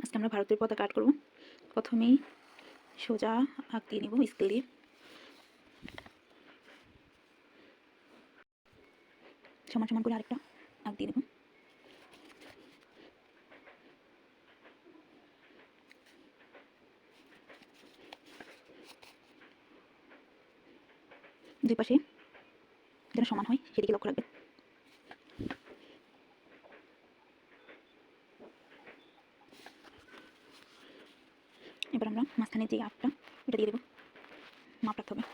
আজকে আমরা ভারতের পতাকা আর্ট করব। প্রথমেই সোজা আঁক দিয়ে নেব স্কেল দিয়ে। সমান সমান করে আরেকটা আঁক দিয়ে নেব। দুই পাশে যেন সমান হয় সেদিকে লক্ষ্য রাখবে। এবার আমরা মাঝখানে যে আঁকটা এটা দিয়ে দেবো, মাপ রাখতে হবে।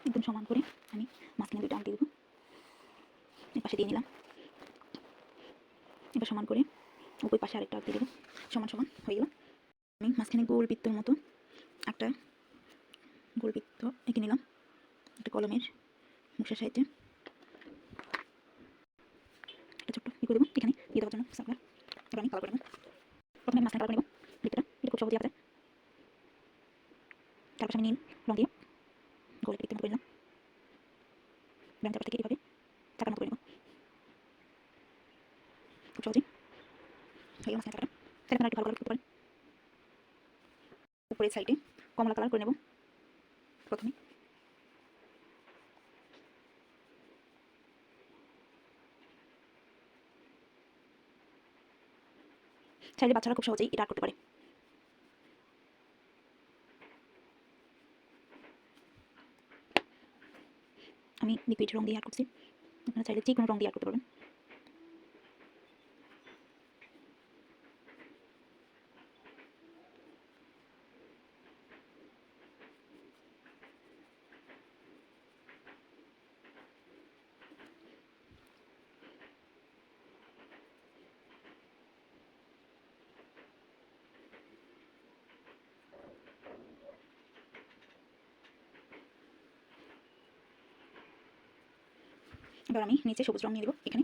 একদম সমান করে আমি মাঝখানে দুইটা আঁক দিয়ে দেবো, এই পাশে দিয়ে নিলাম। এবার সমান করে ওই পাশে আরেকটা আঁক দিয়ে দেবো, সমান সমান হয়ে গেল। আমি মাঝখানে গোল বৃত্তের মতো একটা গোল বৃত্ত এঁকে নিলাম একটা কলমের মুখের সাহায্যে। একটা ছোট্ট ই করে দেবো এখানে দিয়ে দেওয়ার জন্য সার্কুলার। এবার আমি কালার করে নেব। প্রথমে আমি মাঝখানে কালার করে নেব বৃত্তটা, এটা খুব সহজেই আঁকা যায়। চারপাশে আমি নীল রং দিয়ে গোল বৃত্তের মতো করে নিলাম। এবার আমি চারপাশ থেকে এইভাবে চাকার মতো করে নেব, খুব সহজেই হয়ে গেল মাঝখানে চাকাটা। তাহলে আপনারা একটু ভালো কালার করতে পারেন। উপরের সাইডে কমলা কালার করে নেব প্রথমে। চাইলে বাচ্চারা খুব সহজেই এটা আর্ট করতে পারে। আমি লিকুইড রং দিয়ে আর্ট করছি, আপনারা চাইলে যে কোনো রং দিয়ে আর্ট করতে পারবেন। এবার আমি নিচে সবুজ রং নিয়ে দেবো এখানে।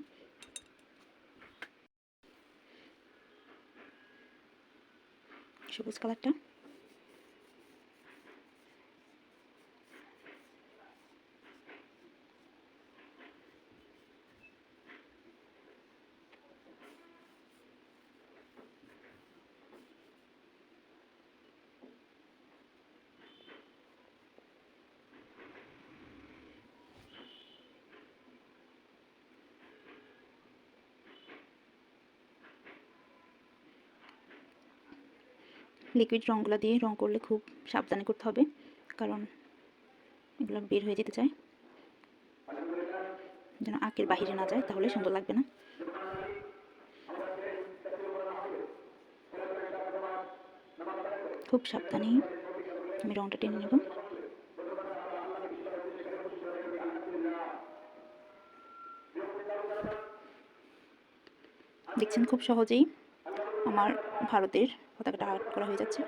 সবুজ কালারটা লিকুইড রঙগুলো দিয়ে রং করলে খুব সাবধানে করতে হবে, কারণ এগুলো বের হয়ে যেতে চায়, যেন আঁকের বাহিরে না যায়, তাহলে সুন্দর লাগবে না। খুব সাবধানে আমি রংটা টেনে নেব। দেখছেন খুব সহজেই আমার ভারতের পতাকাটা আর্ট করা হয়ে যাচ্ছে।